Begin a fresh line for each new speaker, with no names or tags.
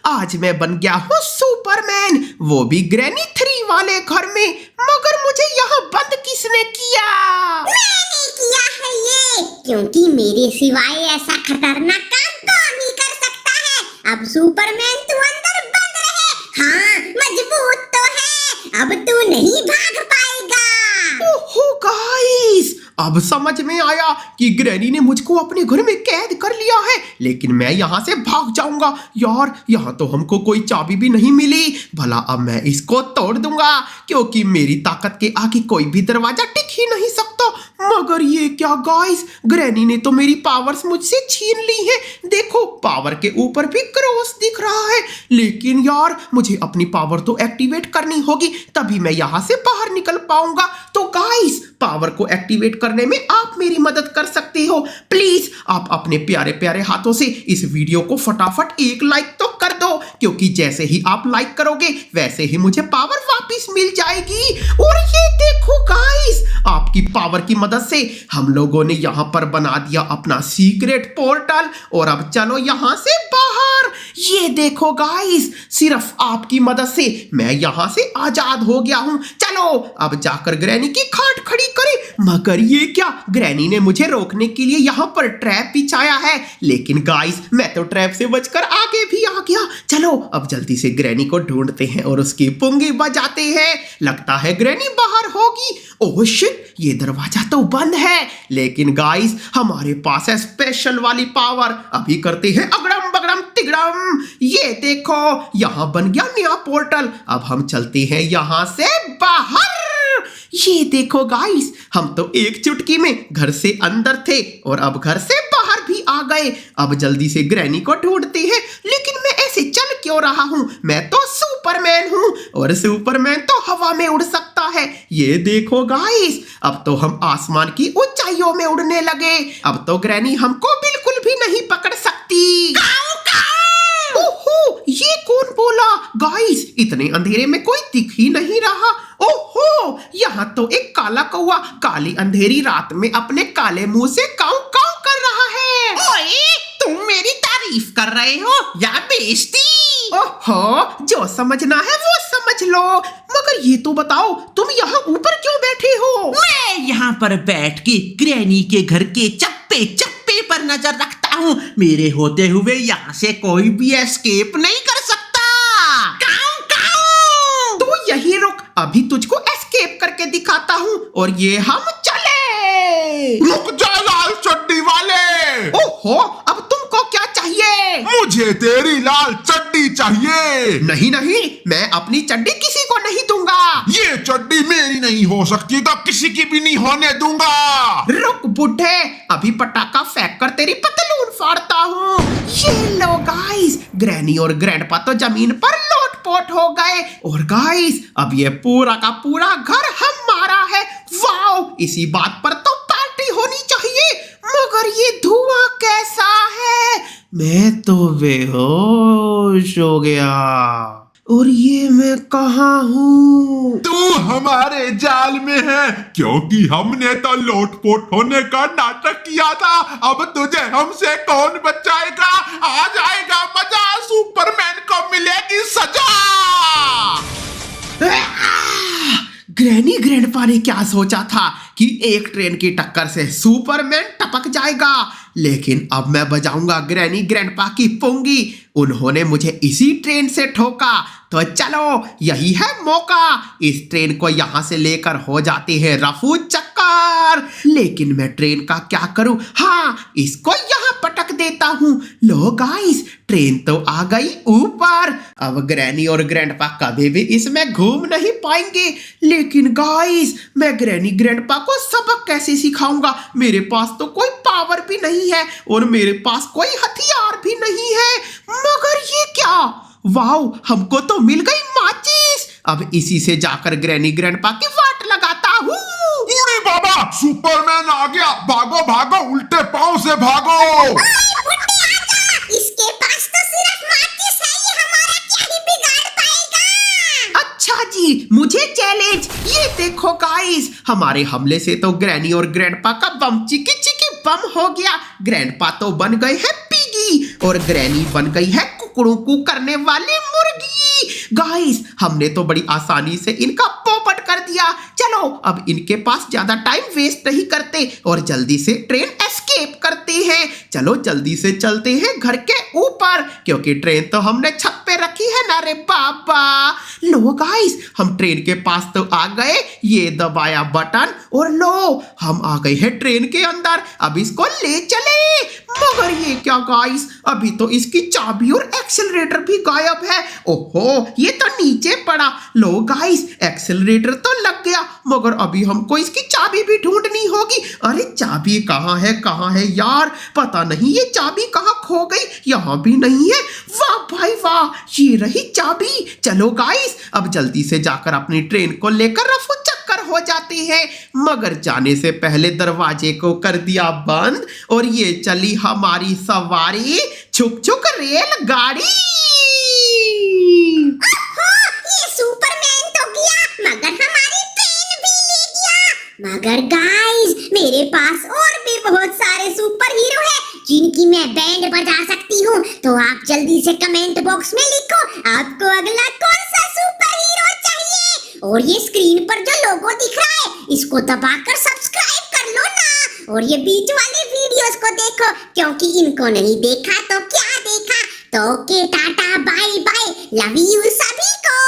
आज मैं बन गया हूँ सुपरमैन, वो भी ग्रैनी 3 वाले घर में। मगर मुझे यहाँ बंद किसने किया?
मैंने किया है ये, क्योंकि मेरे सिवाय ऐसा खतरनाक काम कौन ही कर सकता है। अब सुपरमैन तू अंदर बंद रहे। हाँ, मजबूत तो है, अब तू नहीं भाग पाएगा।
ओहो गाइस, अब समझ में आया कि ग्रैनी ने मुझको अपने घर में कैद कर लिया है, लेकिन मैं यहाँ से भाग जाऊंगा। यार, यहाँ तो हमको कोई चाबी भी नहीं मिली। भला अब मैं इसको तोड़ दूंगा, क्योंकि मेरी ताकत के आगे कोई भी दरवाजा टिक ही नहीं सकता। मगर ये क्या गाइस, ग्रैनी ने तो मेरी पावर्स मुझसे छीन ली है। देखो, पावर के ऊपर भी क्रॉस दिख रहा है। लेकिन यार, मुझे अपनी पावर तो एक्टिवेट करनी होगी, तभी मैं यहाँ से बाहर निकल पाऊंगा। तो गाइस, पावर को एक्टिवेट करने में आप मेरी मदद कर सकते हो। प्लीज आप अपने प्यारे प्यारे हाथों से इस वीडियो को फटाफट एक लाइक तो कर दो, क्योंकि जैसे ही आप लाइक करोगे वैसे ही मुझे पावर वापस मिल जाएगी। और ये देखो गाइस, आपकी पावर की मदद से हम लोगों ने यहाँ पर बना दिया अपना सीक्रेट पोर्टल। और अब चलो यहाँ से बाहर। ये देखो गाइस, सिर्फ आपकी मदद से मैं यहाँ से आजाद हो गया हूँ। चलो अब जाकर ग्रैनी की खाट खड़ी करें। मगर ये क्या, ग्रैनी ने मुझे रोकने के लिए यहाँ पर ट्रैप बिछाया है। लेकिन गाइस, मैं तो ट्रैप से बचकर आगे भी आ गया। चलो अब जल्दी से ग्रैनी को ढूंढते हैं और उसकी पुंगी बजाते हैं। लगता है ग्रैनी बाहर होगी। ओह शिट, ये दरवाजा तो बंद है। लेकिन गाइस, हमारे पास है स्पेशल वाली पावर। अभी करते हैं अगड़म बगड़म तिगड़म। ये देखो, यहाँ बन गया नया पोर्टल। अब हम चलते हैं यहाँ से बाहर। ये देखो गाइस, हम तो एक चुटकी में घर से अंदर थे और अब घर से बाहर भी आ गए। अब जल्दी से ग्रैनी को ढूंढते हैं। लेकिन मैं ऐसे चल क्यों रहा हूँ? मैं तो सुपरमैन हूँ और सुपरमैन तो हवा में उड़ सकता है। ये देखो गाइस, अब तो हम आसमान की ऊंचाइयों में उड़ने लगे। अब तो ग्रैनी हमको बिल्कुल भी नहीं पकड़ सकती। ओहो, ये कौन बोला? गाइस, इतने अंधेरे में कोई दिख ही नहीं रहा। ओहो, यहाँ तो एक काला कौवा काली अंधेरी रात में अपने काले मुंह से काऊ काऊ कर रहा है।
ओए, तुम मेरी तारीफ कर रहे हो या बेइज्जती?
ओहो, जो समझना है वो समझ लो। मगर ये तो बताओ, तुम यहाँ ऊपर क्यों बैठे हो?
मैं यहाँ पर बैठ के ग्रैनी के घर के चप्पे चप्पे पर नजर रखता हूँ। मेरे होते हुए यहाँ से कोई भी एस्केप नहीं कर सकता। काऊ काऊ।
तू यही रुक, अभी तुझको एस्केप करके दिखाता हूँ। और ये हम चले।
रुक जा लाल चड्डी वाले।
ओहो, अब तुमको क्या चाहिए?
मुझे तेरी लाल चड्डी चाहिए।
नहीं नहीं, मैं अपनी चड्डी किसी को नहीं दूंगा।
ये चड्डी मेरी नहीं हो सकती तो किसी की भी नहीं होने दूंगा।
रुक बुढ़े, अभी पटाखा फेंक कर तेरी पतलून फाड़ता हूँ। ये लो गाइस, ग्रैनी और ग्रैंडपा तो जमीन पर लोटपोट हो गए। और गाइस, अब ये पूरा का पूरा घर हमारा है। वाओ, इसी बात पर तो पार्टी होनी चाहिए। मगर ये धुआं कैसा है? मैं तो बेहोश हो गया। और ये मैं कहाँ हूँ?
तू हमारे जाल में है, क्योंकि हमने तो लोटपोट होने का नाटक किया था। अब तुझे हमसे कौन बचाएगा? आ जाएगा मजा, सुपरमैन को मिलेगी सजा।
ग्रैनी ग्रैंडपा ने क्या सोचा था कि एक ट्रेन की टक्कर से सुपरमैन टपक जाएगा। लेकिन अब मैं बजाऊंगा ग्रैनी ग्रैंडपा की पुंगी। उन्होंने मुझे इसी ट्रेन से ठोका, तो चलो यही है मौका। इस ट्रेन को यहां से लेकर हो जाते हैं रफू चक्कर। लेकिन मैं ट्रेन का क्या करूं? हाँ, इसको यहां पटक देता हूं। लो गाइस, ट्रेन तो आ गई ऊपर। अब ग्रैनी और ग्रैंडपा कभी भी इसमें घूम नहीं पाएंगे। लेकिन गाइस, मैं ग्रैनी ग्रैंडपा को सबक कैसे सिखाऊंगा? मेरे पास तो कोई पावर भी नहीं है और मेरे पास कोई हथियार भी नहीं है। मगर ये क्या? वाओ, हमको तो मिल गई माचिस। अब इसी से जाकर ग्रैनी ग्रैंडपा की वाट लगाता हूँ।
उड़ी बाबा, सुपरमैन आ गया। भागो भागो, उल्टे पांव से भागो।
इसके पास तो सिर्फ माचिस है, ये हमारा क्या ही बिगाड़ पाएगा।
अच्छा जी, मुझे चैलेंज। ये देखो गाइस, हमारे हमले से तो ग्रैनी और ग्रैंडपा का बम चिकी चिकी बम हो गया। ग्रैंडपा तो बन गए हैं पिगी और ग्रैनी बन गई है कुकड़ू करने वाली मुर्गी। गाइस हमने तो बड़ी आसानी से इनका पोपट कर दिया। चलो अब इनके पास ज्यादा टाइम वेस्ट नहीं करते और जल्दी से ट्रेन एस्केप करते हैं। चलो जल्दी से चलते हैं घर के ऊपर, क्योंकि ट्रेन तो हमने छत पे रखी है ना रे बाबा। लो गाइस हम ट्रेन के पास तो आ गए, ये दबाया बटन और लो हम आ गए हैं ट्रेन के अंदर। अब इसको ले चले। मगर ये क्या गाइस, अभी तो इसकी चाबी और एक्सेलरेटर भी गायब है। ओहो ये तो नीचे पड़ा। लो गाइस एक्सेलरेटर तो लग गया, मगर अभी हमको इसकी चाबी भी ढूंढनी होगी। अरे चाबी कहाँ है यार, पता नहीं ये चाबी कहाँ खो गई। यहाँ भी नहीं है। वाह भाई वाह, ये रही चाबी। चलो गाइस अब जल्दी से जाकर अपनी ट्रेन को लेकर रफू चक्कर हो जाते हैं। मगर जाने से पहले दरवाजे को कर दिया बंद और ये चली हमारी सवारी छुक छुक रेलगाड़ी।
ये सुपरमैन तो गया मगर हमारी ट्रेन भी ले गया। मगर गाइस मेरे पास और भी बहुत सारे सुपर हीरो हैं जिनकी मैं बैंड बजा सकती हूँ। तो आप जल्दी से कमेंट बॉक्स में लिखो आपको अगला कौन सा सुपर हीरो चाहिए। और ये स्क्रीन पर जो लोगो दिख रहा है इसको दबाकर सब्सक्राइब कर लो ना। और ये बीच वाले वीडियोस को देखो, क्योंकि इनको नहीं देखा तो क्या देखा। तो okay tata bye bye, love you सभी को।